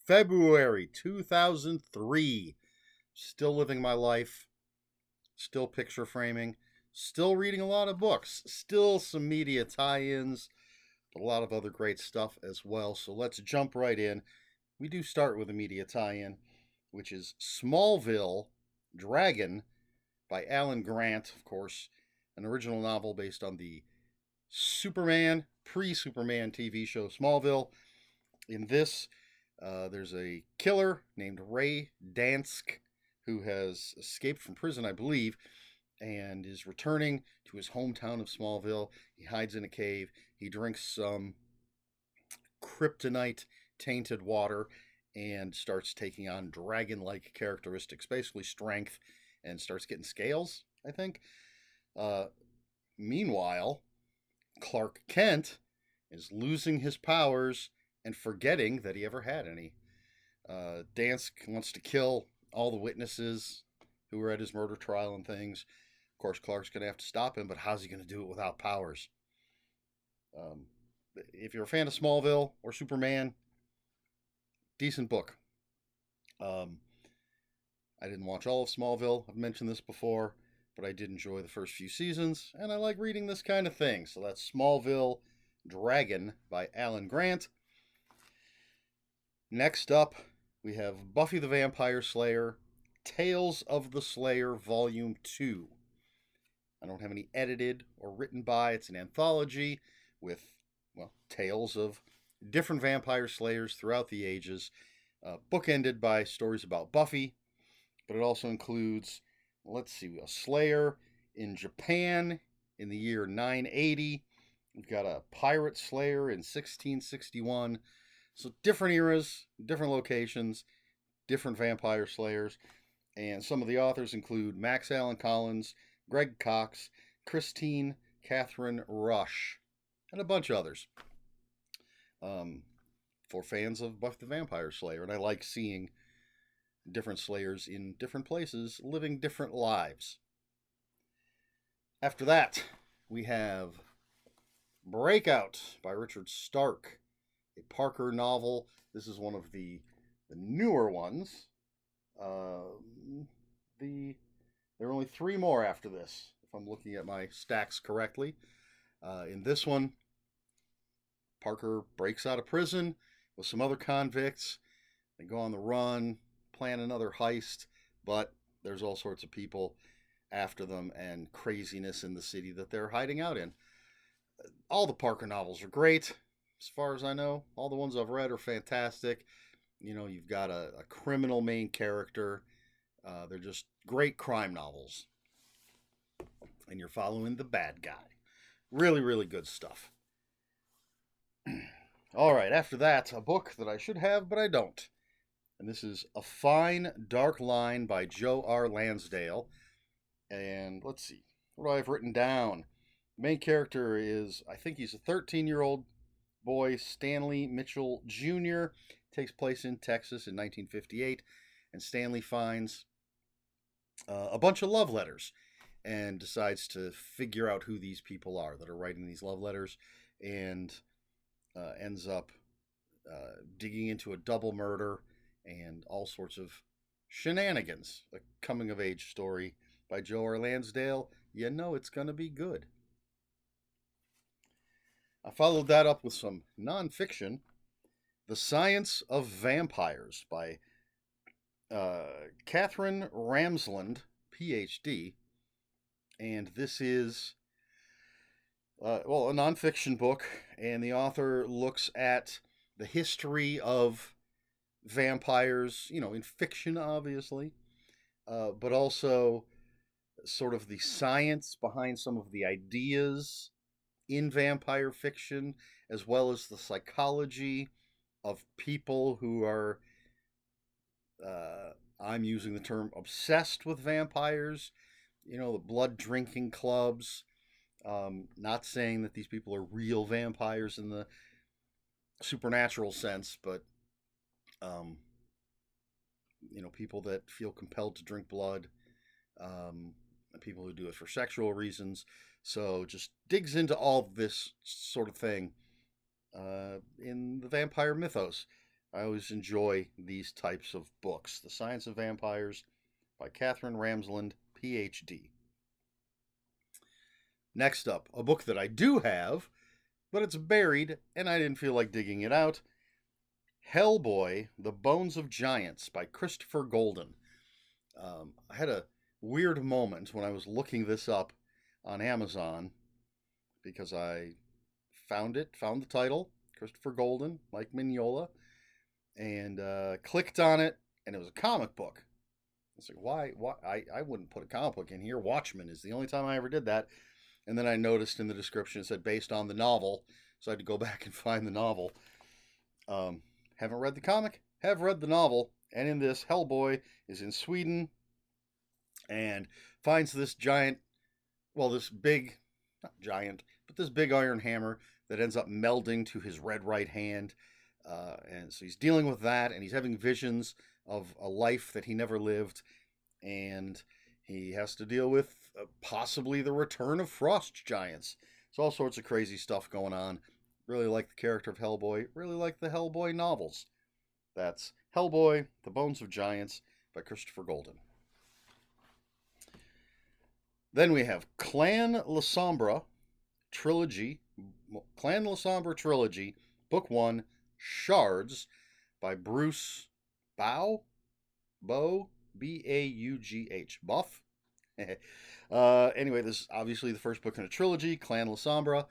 February 2003. Still living my life, still picture framing, still reading a lot of books, still some media tie ins, but a lot of other great stuff as well. So let's jump right in. We do start with a media tie in, which is Smallville Dragon by Alan Grant, of course, an original novel based on the Superman, pre Superman TV show Smallville. In this, there's a killer named Ray Dansk who has escaped from prison, I believe, and is returning to his hometown of Smallville. He hides in a cave. He drinks some kryptonite tainted water and starts taking on dragon like characteristics, basically strength, and starts getting scales, I think. Uh, Meanwhile, Clark Kent is losing his powers and forgetting that he ever had any. Dansk wants to kill all the witnesses who were at his murder trial and things. Of course, Clark's going to have to stop him, but how's he going to do it without powers? Um, if you're a fan of Smallville or Superman, decent book. I didn't watch all of Smallville. I've mentioned this before, but I did enjoy the first few seasons, and I like reading this kind of thing. So that's Smallville Dragon by Alan Grant. Next up, we have Buffy the Vampire Slayer, Tales of the Slayer, Volume 2. I don't have any edited or written by. It's an anthology with, well, tales of different vampire slayers throughout the ages, bookended by stories about Buffy, but it also includes, let's see, a slayer in Japan in the year 980. We've got a pirate slayer in 1661. So different eras, different locations, different vampire slayers. And some of the authors include Max Allan Collins, Greg Cox, Christine Catherine Rush, and a bunch of others. For fans of Buffy the Vampire Slayer. And I like seeing different slayers in different places living different lives. After that, we have Breakout by Richard Stark, a Parker novel. This is one of the newer ones. There are only 3 more after this, if I'm looking at my stacks correctly. In this one, Parker breaks out of prison with some other convicts. They go on the run, plan another heist, but there's all sorts of people after them and craziness in the city that they're hiding out in. All the Parker novels are great, as far as I know. All the ones I've read are fantastic. You know, you've got a criminal main character. They're just great crime novels. And you're following the bad guy. Really, really good stuff. All right, after that, a book that I should have, but I don't. And this is A Fine Dark Line by Joe R. Lansdale. And let's see, what do I have written down? The main character is, I think he's a 13-year-old boy, Stanley Mitchell Jr. Takes place in Texas in 1958. And Stanley finds a bunch of love letters and decides to figure out who these people are that are writing these love letters, and ends up digging into a double murder and all sorts of shenanigans. A coming of age story by Joe R. Lansdale. You know it's going to be good. I followed that up with some nonfiction. The Science of Vampires by Catherine Ramsland, PhD. And this is, a nonfiction book, and the author looks at the history of vampires, you know, in fiction, obviously, but also sort of the science behind some of the ideas in vampire fiction, as well as the psychology of people who are, I'm using the term obsessed with vampires, you know, the blood drinking clubs. Not saying that these people are real vampires in the supernatural sense, but you know, people that feel compelled to drink blood, people who do it for sexual reasons. So just digs into all this sort of thing in the vampire mythos. I always enjoy these types of books. The Science of Vampires by Catherine Ramsland, PhD. Next up, a book that I do have, but it's buried and I didn't feel like digging it out. Hellboy, The Bones of Giants by Christopher Golden. I had a weird moment when I was looking this up on Amazon because I found the title, Christopher Golden, Mike Mignola, and clicked on it, and it was a comic book. It's like, why? I wouldn't put a comic book in here. Watchmen is the only time I ever did that. And then I noticed in the description it said based on the novel, so I had to go back and find the novel. Haven't read the comic, have read the novel, and in this, Hellboy is in Sweden and finds this giant, well, this big, not giant, but this big iron hammer that ends up melding to his red right hand. And so he's dealing with that, and he's having visions of a life that he never lived, and he has to deal with possibly the return of frost giants. So all sorts of crazy stuff going on. Really like the character of Hellboy. Really like the Hellboy novels. That's Hellboy, The Bones of Giants by Christopher Golden. Then we have Clan Lasombra Trilogy, Book 1, Shards by Bruce Bough, B-A-U-G-H, Buff. Anyway, this is obviously the first book in a trilogy, Clan Lasombra,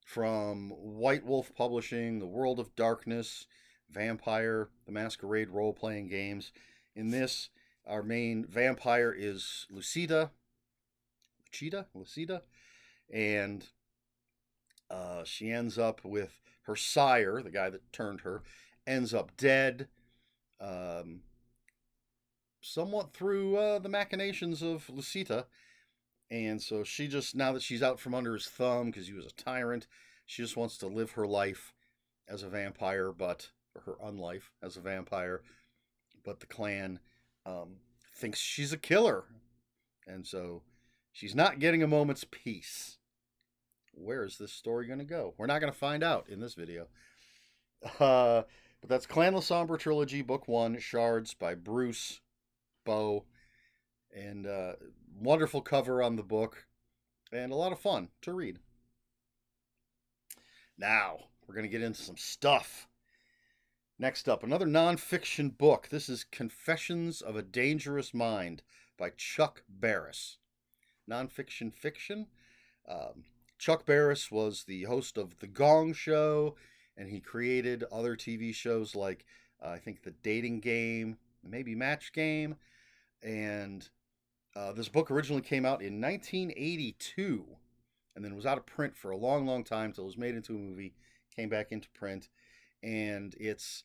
from White Wolf Publishing, The World of Darkness, Vampire, The Masquerade role-playing games. In this, our main vampire is Lucida, and she ends up with her sire, the guy that turned her, ends up dead, somewhat through the machinations of Lucida. And so she just, now that she's out from under his thumb because he was a tyrant, she just wants to live her life as a vampire, but her unlife as a vampire. But the clan thinks she's a killer, and so she's not getting a moment's peace. Where is this story going to go? We're not going to find out in this video. But that's Clan Lasombra Trilogy, Book 1, Shards by Bruce Bough. And wonderful cover on the book, and a lot of fun to read. Now, we're going to get into some stuff. Next up, another nonfiction book. This is Confessions of a Dangerous Mind by Chuck Barris. Nonfiction fiction. Chuck Barris was the host of The Gong Show, and he created other TV shows like, I think, The Dating Game, maybe Match Game. And this book originally came out in 1982, and then was out of print for a long, long time until it was made into a movie, came back into print. And it's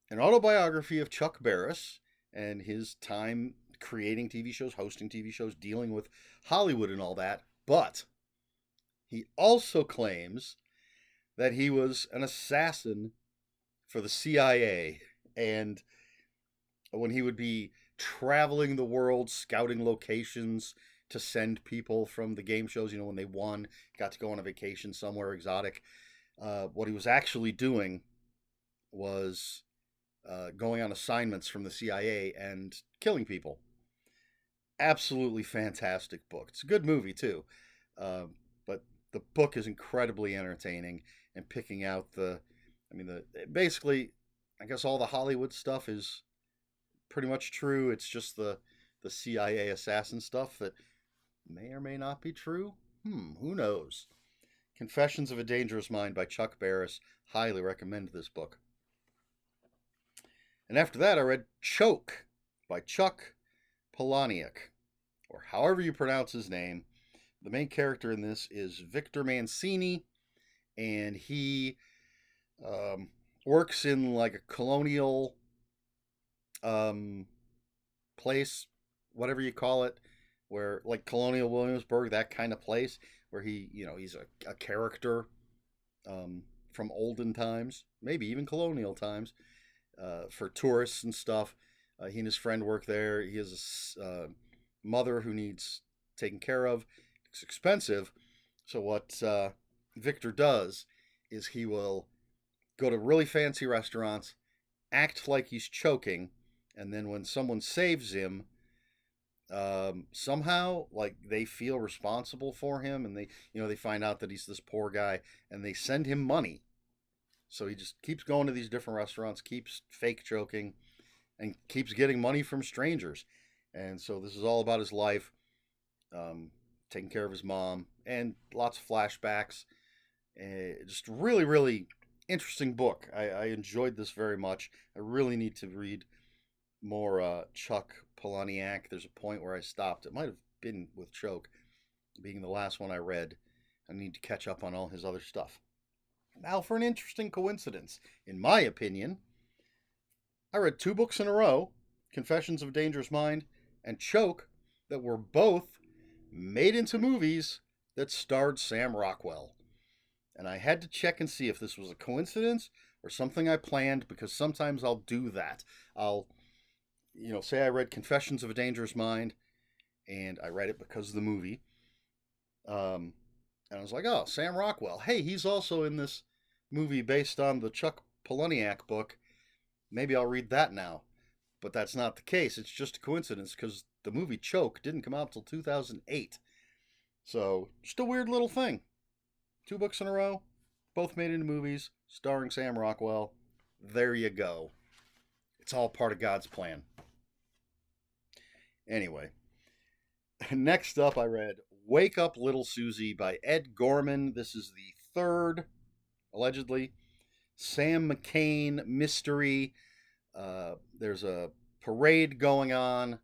an autobiography of Chuck Barris and his time creating TV shows, hosting TV shows, dealing with Hollywood and all that. But he also claims that he was an assassin for the CIA. And when he would be traveling the world, scouting locations to send people from the game shows, when they won, got to go on a vacation somewhere exotic, what he was actually doing was going on assignments from the CIA and killing people. Absolutely fantastic book. It's a good movie too, but the book is incredibly entertaining, and picking out basically, I guess all the Hollywood stuff is pretty much true. It's just the CIA assassin stuff that may or may not be true. Who knows? Confessions of a Dangerous Mind by Chuck Barris. Highly recommend this book. And after that, I read Choke by Chuck Palahniuk, or however you pronounce his name. The main character in this is Victor Mancini, and he works in like a colonial place, whatever you call it, where like Colonial Williamsburg, that kind of place, where he's a character from olden times, maybe even colonial times, for tourists and stuff. He and his friend work there. He has a mother who needs taken care of. It's expensive. So what Victor does is he will go to really fancy restaurants act like he's choking, and then when someone saves him, somehow like they feel responsible for him, and they find out that he's this poor guy, and they send him money. So he just keeps going to these different restaurants, keeps fake choking, and keeps getting money from strangers. And so this is all about his life, um, taking care of his mom, and lots of flashbacks. Just really, really interesting book. I enjoyed this very much. I really need to read more Chuck Palahniuk. There's a point where I stopped. It might have been with Choke being the last one I read. I need to catch up on all his other stuff. Now, for an interesting coincidence, in my opinion, I read two books in a row, Confessions of a Dangerous Mind and Choke, that were both made into movies that starred Sam Rockwell. And I had to check and see if this was a coincidence or something I planned, because sometimes I'll do that. I'll, say I read Confessions of a Dangerous Mind, and I read it because of the movie. And I was like, oh, Sam Rockwell. Hey, he's also in this movie based on the Chuck Palahniuk book. Maybe I'll read that now. But that's not the case. It's just a coincidence because the movie Choke didn't come out till 2008. So, just a weird little thing. Two books in a row, both made into movies, starring Sam Rockwell. There you go. It's all part of God's plan. Anyway, next up I read Wake Up Little Susie by Ed Gorman. This is the third, allegedly, Sam McCain mystery. There's a parade going on,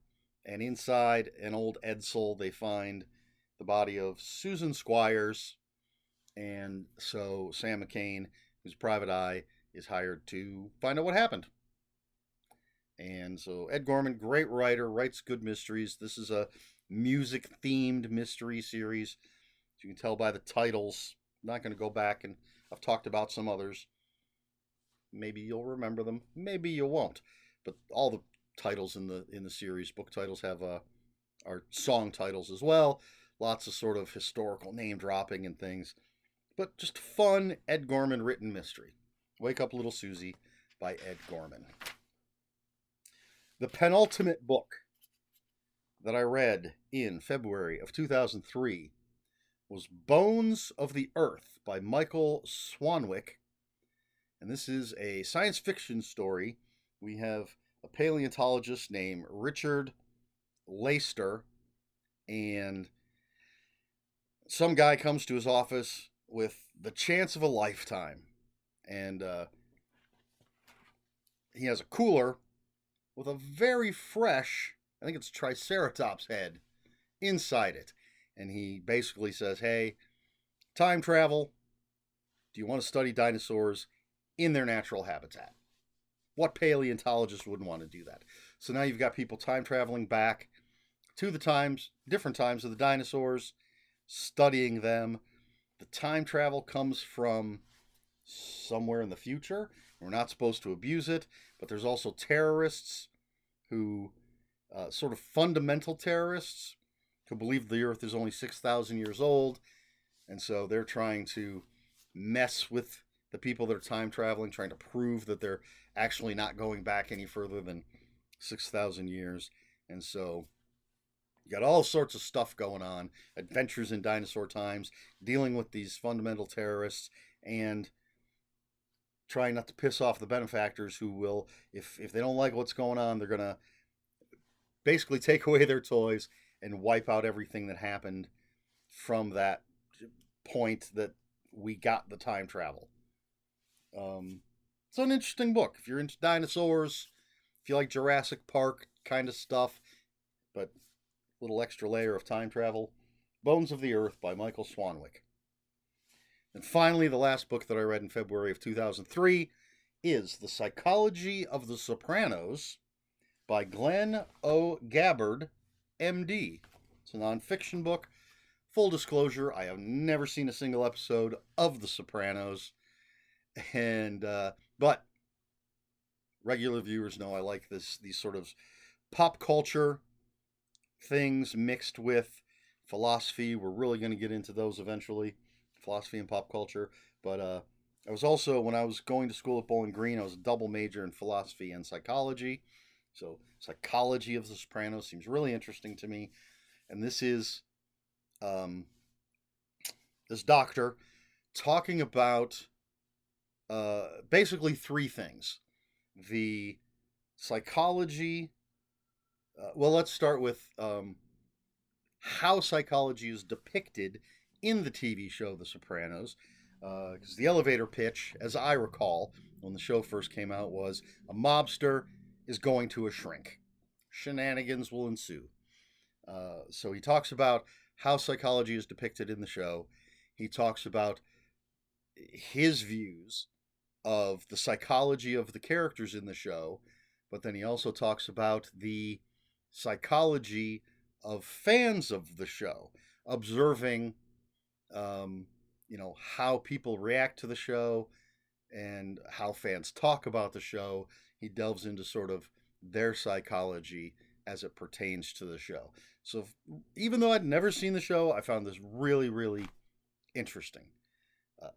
and inside an old Edsel, they find the body of Susan Squires. And so Sam McCain, who's private eye, is hired to find out what happened. And so Ed Gorman, great writer, writes good mysteries. This is a music-themed mystery series. As you can tell by the titles, I'm not going to go back, and I've talked about some others. Maybe you'll remember them, maybe you won't. But all the titles in the series, book titles, have are song titles as well. Lots of sort of historical name dropping and things. But just fun Ed Gorman written mystery. Wake Up Little Susie by Ed Gorman. The penultimate book that I read in February of 2003 was Bones of the Earth by Michael Swanwick. And this is a science fiction story. We have a paleontologist named Richard Leister, and some guy comes to his office with the chance of a lifetime. And he has a cooler with a very fresh, I think it's Triceratops head, inside it. And he basically says, hey, time travel. Do you want to study dinosaurs in their natural habitat? What paleontologist wouldn't want to do that? So now you've got people time traveling back to the different times of the dinosaurs, studying them. The time travel comes from somewhere in the future. We're not supposed to abuse it, but there's also terrorists who, sort of fundamental terrorists, who believe the Earth is only 6,000 years old, and so they're trying to mess with the people that are time traveling, trying to prove that they're actually not going back any further than 6,000 years. And so you got all sorts of stuff going on, adventures in dinosaur times, dealing with these fundamental terrorists, and trying not to piss off the benefactors who will, if they don't like what's going on, they're going to basically take away their toys and wipe out everything that happened from that point that we got the time travel. It's an interesting book. If you're into dinosaurs, if you like Jurassic Park kind of stuff, but a little extra layer of time travel, Bones of the Earth by Michael Swanwick. And finally, the last book that I read in February of 2003 is The Psychology of the Sopranos by Glenn O. Gabbard, MD. It's a nonfiction book. Full disclosure, I have never seen a single episode of The Sopranos. And but regular viewers know I like these sort of pop culture things mixed with philosophy. We're really going to get into those eventually, philosophy and pop culture. But I was also, when I was going to school at Bowling Green, I was a double major in philosophy and psychology. So, psychology of The Sopranos seems really interesting to me. And this is um, this doctor talking about basically three things: the psychology. Well, let's start with how psychology is depicted in the TV show The Sopranos. Because the elevator pitch, as I recall, when the show first came out, was a mobster is going to a shrink. Shenanigans will ensue. So he talks about how psychology is depicted in the show. He talks about his views of the psychology of the characters in the show, but then he also talks about the psychology of fans of the show, observing, how people react to the show and how fans talk about the show. He delves into sort of their psychology as it pertains to the show. So even though I'd never seen the show, I found this really, really interesting.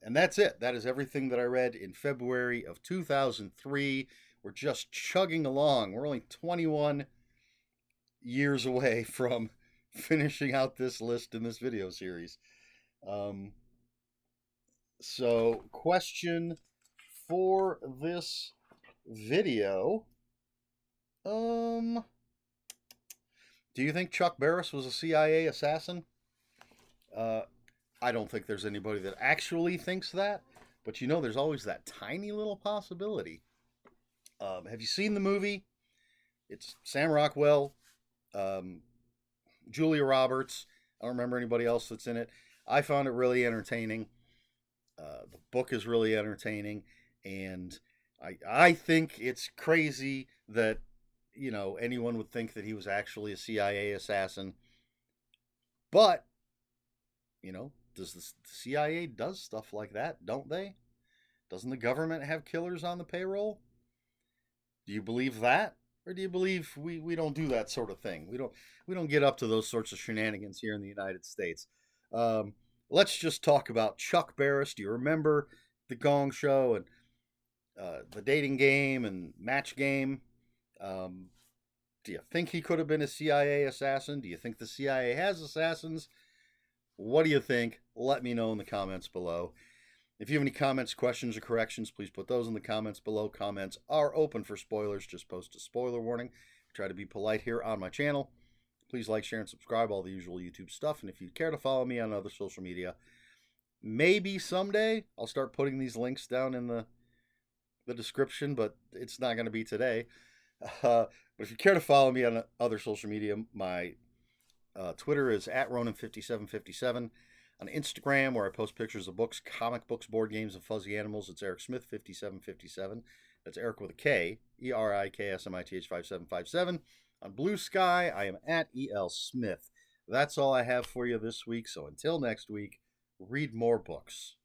And that's it. That is everything that I read in February of 2003. We're just chugging along. We're only 21 years away from finishing out this list in this video series. Um, so, question for this video. Do you think Chuck Barris was a CIA assassin? Uh, I don't think there's anybody that actually thinks that, but there's always that tiny little possibility. Have you seen the movie? It's Sam Rockwell, um, Julia Roberts. I don't remember anybody else that's in it. I found it really entertaining. The book is really entertaining, and I think it's crazy that anyone would think that he was actually a CIA assassin. But does the CIA does stuff like that, don't they? Doesn't the government have killers on the payroll? Do you believe that? Or do you believe we don't do that sort of thing? We don't get up to those sorts of shenanigans here in the United States. Um, let's just talk about Chuck Barris. Do you remember the Gong Show and the dating game and match game? Um, do you think he could have been a CIA assassin? Do you think the CIA has assassins? What do you think? Let me know in the comments below. If you have any comments, questions, or corrections, please put those in the comments below. Comments are open for spoilers. Just post a spoiler warning. I try to be polite here on my channel. Please like, share, and subscribe, all the usual YouTube stuff. And if you care to follow me on other social media, maybe someday I'll start putting these links down in the description, but it's not going to be today. But if you care to follow me on other social media, my Twitter is at Ronan5757. On Instagram, where I post pictures of books, comic books, board games, and fuzzy animals, it's Eric Smith 5757. That's Eric with a K, ERIKSMITH 5757. On Blue Sky, I am at EL Smith. That's all I have for you this week. So until next week, read more books.